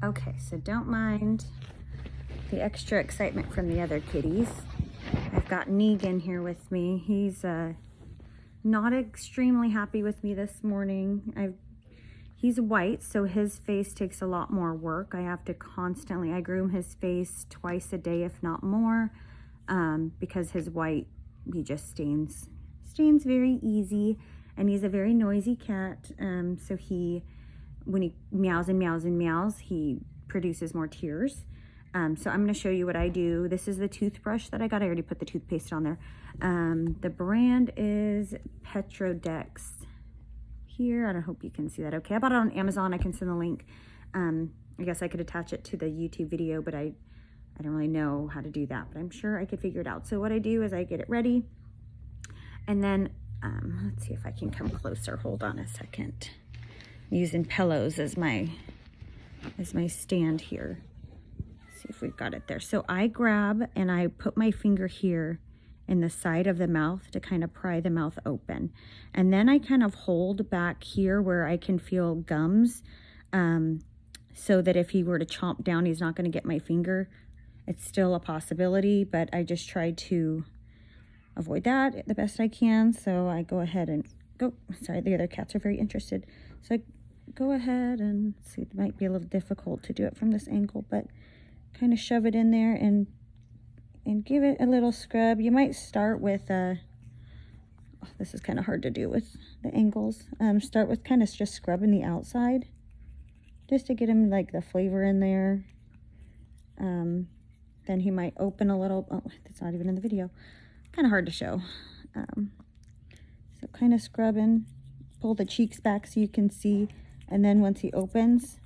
Okay, so don't mind the extra excitement from the other kitties. I've got Negan here with me. He's not extremely happy with me this morning. He's white, so his face takes a lot more work. I have to constantly, I groom his face twice a day, if not more, because his white, he just stains very easy, and he's a very noisy cat. So when he meows and meows and meows, he produces more tears. So I'm going to show you what I do. This is the toothbrush that I got. I already put the toothpaste on there. The brand is Petrodex. Here, I hope you can see that okay. I bought it on Amazon. I can send the link. I guess I could attach it to the YouTube video, but I don't really know how to do that, but I'm sure I could figure it out. So what I do is I get it ready, and then let's see if I can come closer. Hold on a second. I'm using pillows as my stand here. Let's see if we've got it there. So I grab and I put my finger here in the side of the mouth to kind of pry the mouth open. And then I kind of hold back here where I can feel gums, so that if he were to chomp down, he's not gonna get my finger. It's still a possibility, but I just try to avoid that the best I can. So I go ahead and go, sorry, the other cats are very interested. So I go ahead and see, it might be a little difficult to do it from this angle, but kind of shove it in there and give it a little scrub. You might start with, this is kind of hard to do with the angles. Start with kind of just scrubbing the outside, just to get him like the flavor in there. Then he might open a little, oh, that's not even in the video. Kind of hard to show. So kind of scrubbing, pull the cheeks back so you can see. And then once he opens,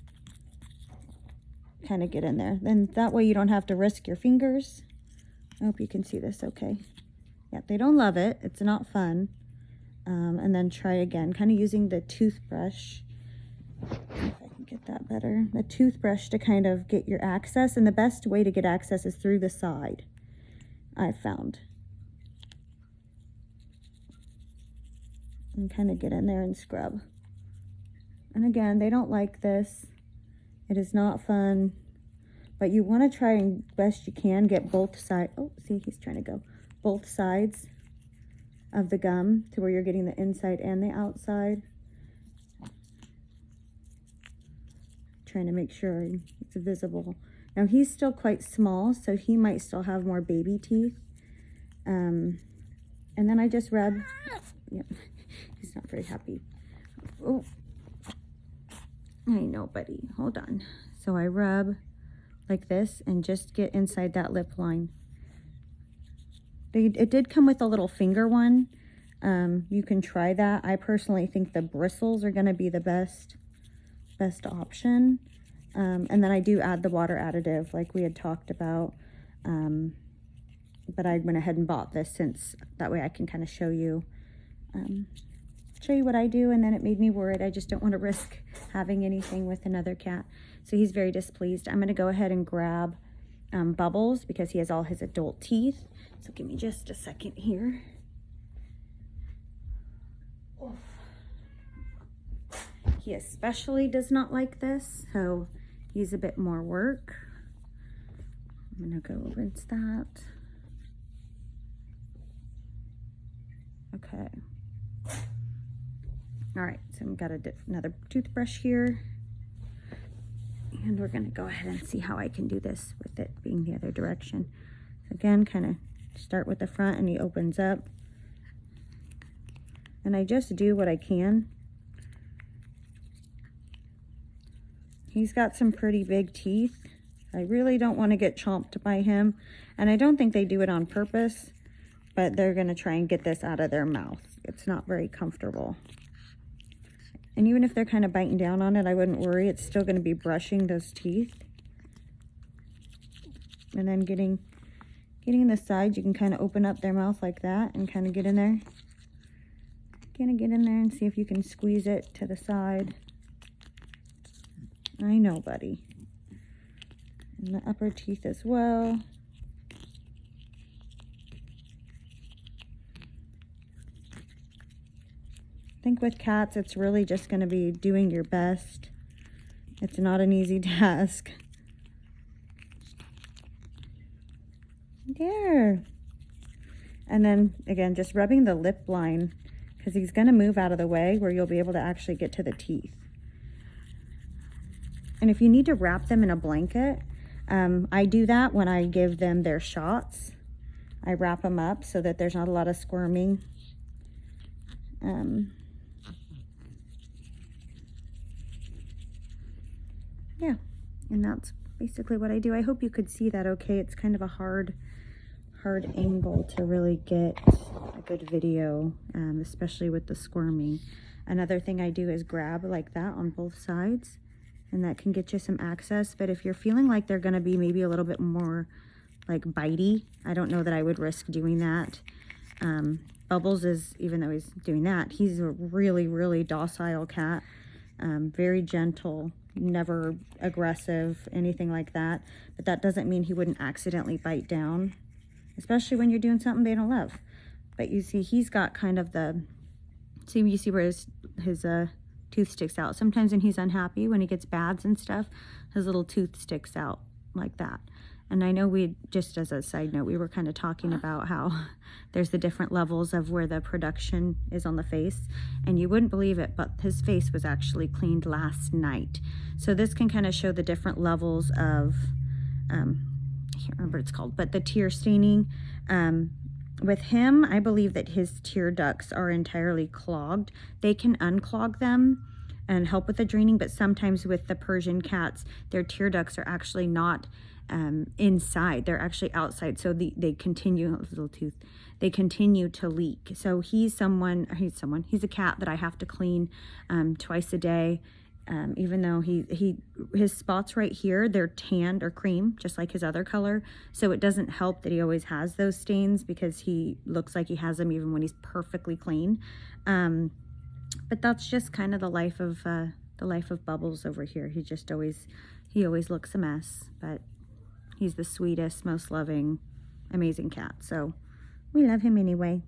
kind of get in there. Then that way you don't have to risk your fingers. I hope you can see this okay. Yeah, they don't love it. It's not fun. And then try again, kind of using the toothbrush. See if I can get that better. The toothbrush to kind of get your access. And the best way to get access is through the side, I've found. And kind of get in there and scrub. And again, they don't like this. It is not fun. But you want to try and best you can get both sides. Oh, see, he's trying to go. Both sides of the gum to where you're getting the inside and the outside. Trying to make sure it's visible. Now he's still quite small, so he might still have more baby teeth. And then I just rub. Yep, he's not very happy. Oh, I know, buddy. Hold on. So I rub like this and just get inside that lip line. It did come with a little finger one. You can try that. I personally think the bristles are going to be the best option. And then I do add the water additive like we had talked about. But I went ahead and bought this since that way I can kind of show you what I do, and then it made me worried. I just don't want to risk having anything with another cat. So he's very displeased. I'm going to go ahead and grab Bubbles because he has all his adult teeth. So give me just a second here. Oof. He especially does not like this, so he's a bit more work. I'm going to go rinse that. Okay. All right, so I've got another toothbrush here. And we're gonna go ahead and see how I can do this with it being the other direction. So again, kind of start with the front and he opens up. And I just do what I can. He's got some pretty big teeth. I really don't want to get chomped by him. And I don't think they do it on purpose, but they're gonna try and get this out of their mouth. It's not very comfortable. And even if they're kind of biting down on it, I wouldn't worry. It's still going to be brushing those teeth. And then getting in the sides, you can kind of open up their mouth like that and kind of get in there. Kind of get in there and see if you can squeeze it to the side. I know, buddy. And the upper teeth as well. I think with cats, it's really just going to be doing your best It's not an easy task. There. And then again, just rubbing the lip line, because he's going to move out of the way where you'll be able to actually get to the teeth. And if you need to wrap them in a blanket, I do that when I give them their shots. I wrap them up so that there's not a lot of squirming. Yeah, and that's basically what I do. I hope you could see that okay. It's kind of a hard angle to really get a good video, especially with the squirming. Another thing I do is grab like that on both sides, and that can get you some access. But if you're feeling like they're going to be maybe a little bit more like bitey, I don't know that I would risk doing that. Bubbles is, even though he's doing that, he's a really docile cat, very gentle, never aggressive, anything like that. But that doesn't mean he wouldn't accidentally bite down, especially when you're doing something they don't love. But you see, he's got kind of the, see, you see where his tooth sticks out. Sometimes when he's unhappy, when he gets bads and stuff, his little tooth sticks out like that. And I know we, just as a side note, we were kind of talking about how there's the different levels of where the production is on the face. And you wouldn't believe it, but his face was actually cleaned last night. So this can kind of show the different levels of, I can't remember what it's called, but the tear staining. With him, I believe that his tear ducts are entirely clogged. They can unclog them and help with the draining, but sometimes with the Persian cats, their tear ducts are actually not inside, they're actually outside, so they continue, little tooth, they continue to leak. So he's a cat that I have to clean twice a day, even though his spots right here, they're tanned or cream, just like his other color, so it doesn't help that he always has those stains, because he looks like he has them even when he's perfectly clean. But that's just kind of the life of Bubbles over here. He always looks a mess, but he's the sweetest, most loving, amazing cat. So we love him anyway.